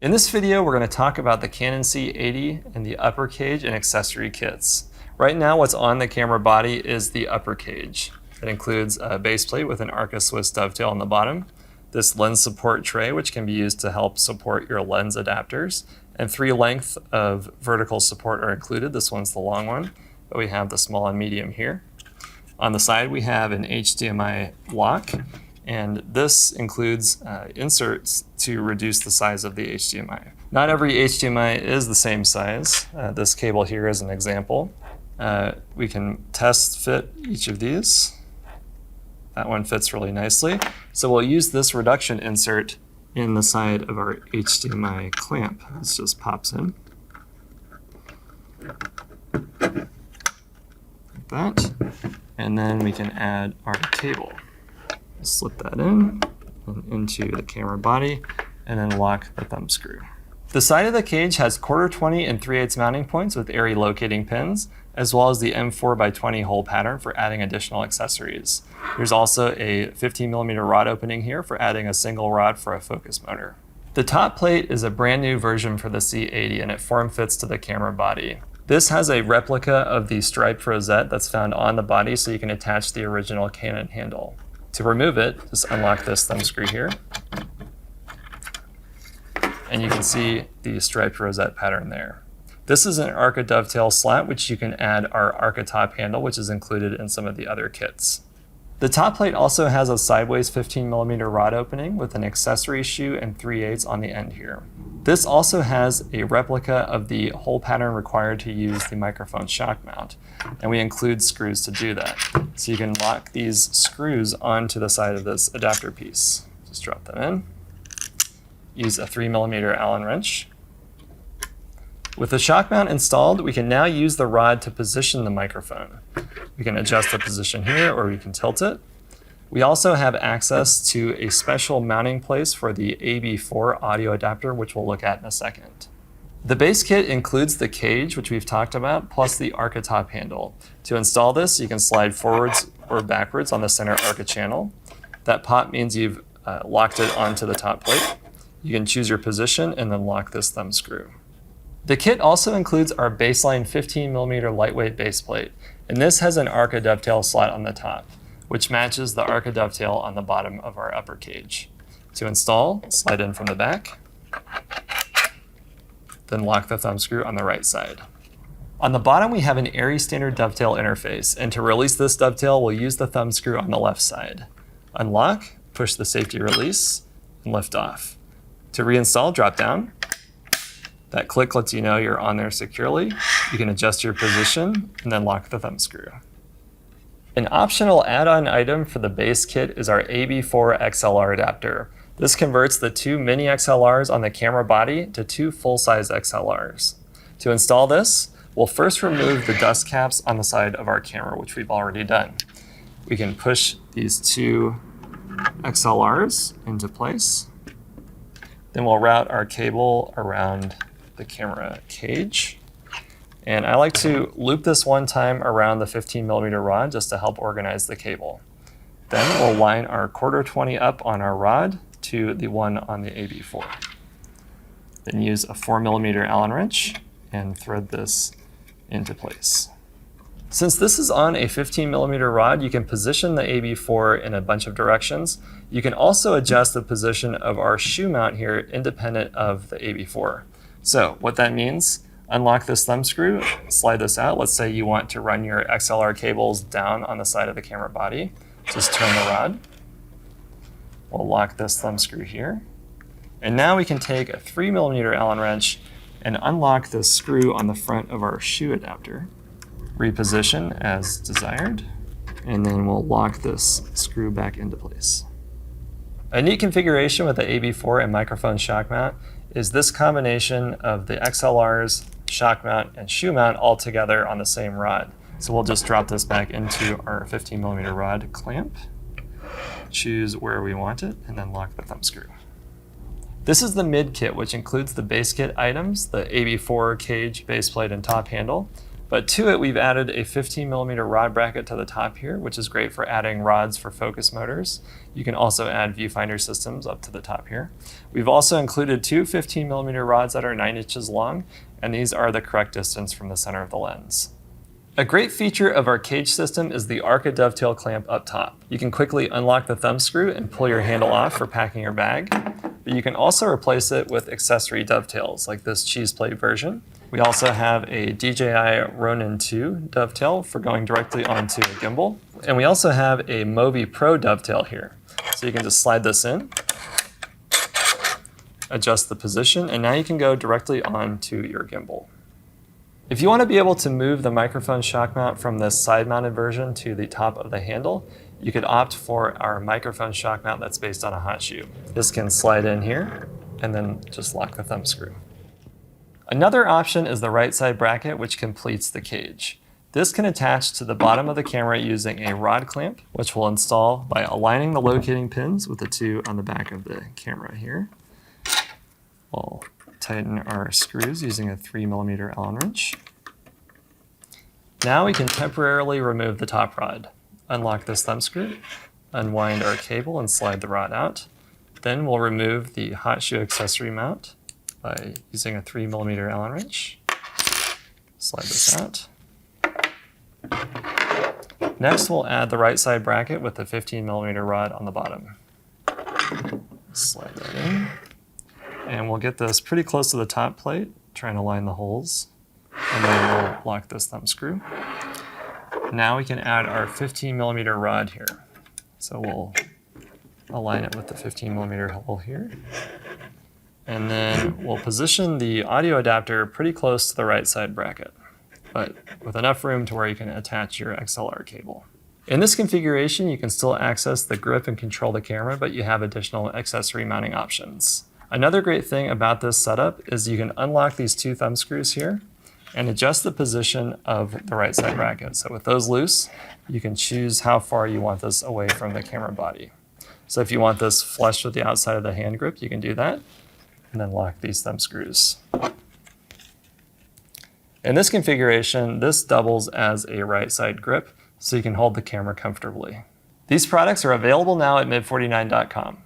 In this video, we're going to talk about the Canon C80 and the upper cage and accessory kits. Right now, what's on the camera body is the upper cage. It includes a base plate with an Arca Swiss dovetail on the bottom, this lens support tray, which can be used to help support your lens adapters, and 3 lengths of vertical support are included. This one's the long one, but we have the small and medium here. On the side, we have an HDMI lock, and this includes inserts to reduce the size of the HDMI. Not every HDMI is the same size. This cable here is an example. We can test fit each of these. That one fits really nicely. So we'll use this reduction insert in the side of our HDMI clamp. This just pops in. Like that. And then we can add our cable. Slip that in and into the camera body, and then lock the thumb screw. The side of the cage has 1/4-20 and 3/8 mounting points with area locating pins, as well as the M4x20 hole pattern for adding additional accessories. There's also a 15mm rod opening here for adding a single rod for a focus motor. The top plate is a brand new version for the C80, and it form fits to the camera body. This has a replica of the striped rosette that's found on the body, so you can attach the original Canon handle. To remove it, just unlock this thumb screw here. And you can see the striped rosette pattern there. This is an Arca dovetail slat, which you can add our Arca top handle, which is included in some of the other kits. The top plate also has a sideways 15mm rod opening with an accessory shoe and 3/8 on the end here. This also has a replica of the hole pattern required to use the microphone shock mount, and we include screws to do that. So you can lock these screws onto the side of this adapter piece. Just drop them in. Use a 3mm Allen wrench. With the shock mount installed, we can now use the rod to position the microphone. We can adjust the position here, or we can tilt it. We also have access to a special mounting place for the AB-4 audio adapter, which we'll look at in a second. The base kit includes the cage, which we've talked about, plus the Arca top handle. To install this, you can slide forwards or backwards on the center Arca channel. That pop means you've locked it onto the top plate. You can choose your position and then lock this thumb screw. The kit also includes our baseline 15mm lightweight base plate, and this has an Arca dovetail slot on the top, which matches the Arca dovetail on the bottom of our upper cage. To install, slide in from the back, then lock the thumb screw on the right side. On the bottom, we have an ARRI standard dovetail interface, and to release this dovetail, we'll use the thumb screw on the left side. Unlock, push the safety release, and lift off. To reinstall, drop down. That click lets you know you're on there securely. You can adjust your position and then lock the thumb screw. An optional add-on item for the base kit is our AB-4 XLR adapter. This converts the 2 mini XLRs on the camera body to 2 full-size XLRs. To install this, we'll first remove the dust caps on the side of our camera, which we've already done. We can push these 2 XLRs into place. Then we'll route our cable around the camera cage. And I like to loop this one time around the 15mm rod just to help organize the cable. Then we'll line our 1/4-20 up on our rod to the one on the AB-4. Then use a 4mm Allen wrench and thread this into place. Since this is on a 15mm rod, you can position the AB-4 in a bunch of directions. You can also adjust the position of our shoe mount here independent of the AB-4. So what that means, unlock this thumb screw, slide this out. Let's say you want to run your XLR cables down on the side of the camera body. Just turn the rod. We'll lock this thumb screw here. And now we can take a 3mm Allen wrench and unlock the screw on the front of our shoe adapter. Reposition as desired, and then we'll lock this screw back into place. A neat configuration with the AB-4 and microphone shock mount is this combination of the XLRs, shock mount, and shoe mount all together on the same rod. So we'll just drop this back into our 15mm rod clamp, choose where we want it, and then lock the thumb screw. This is the mid kit, which includes the base kit items, the AB-4 cage, base plate, and top handle. But to it, we've added a 15mm rod bracket to the top here, which is great for adding rods for focus motors. You can also add viewfinder systems up to the top here. We've also included two 15mm rods that are 9 inches long, and these are the correct distance from the center of the lens. A great feature of our cage system is the Arca dovetail clamp up top. You can quickly unlock the thumb screw and pull your handle off for packing your bag, but you can also replace it with accessory dovetails like this cheese plate version. We also have a DJI Ronin 2 dovetail for going directly onto a gimbal. And we also have a Movi Pro dovetail here. So you can just slide this in, adjust the position, and now you can go directly onto your gimbal. If you want to be able to move the microphone shock mount from this side-mounted version to the top of the handle, you could opt for our microphone shock mount that's based on a hot shoe. This can slide in here and then just lock the thumb screw. Another option is the right side bracket, which completes the cage. This can attach to the bottom of the camera using a rod clamp, which we'll install by aligning the locating pins with the two on the back of the camera here. We'll tighten our screws using a 3mm Allen wrench. Now we can temporarily remove the top rod. Unlock this thumb screw, unwind our cable and slide the rod out. Then we'll remove the hot shoe accessory mount by using a 3mm Allen wrench. Slide this out. Next, we'll add the right side bracket with the 15mm rod on the bottom. Slide that in. And we'll get this pretty close to the top plate, trying to line the holes. And then we'll lock this thumb screw. Now we can add our 15mm rod here. So we'll align it with the 15mm hole here. And then we'll position the audio adapter pretty close to the right side bracket, but with enough room to where you can attach your XLR cable. In this configuration, you can still access the grip and control the camera, but you have additional accessory mounting options. Another great thing about this setup is you can unlock these two thumb screws here and adjust the position of the right side bracket. So with those loose, you can choose how far you want this away from the camera body. So if you want this flush with the outside of the hand grip, you can do that, and then lock these thumb screws. In this configuration, this doubles as a right side grip, so you can hold the camera comfortably. These products are available now at MID49.com.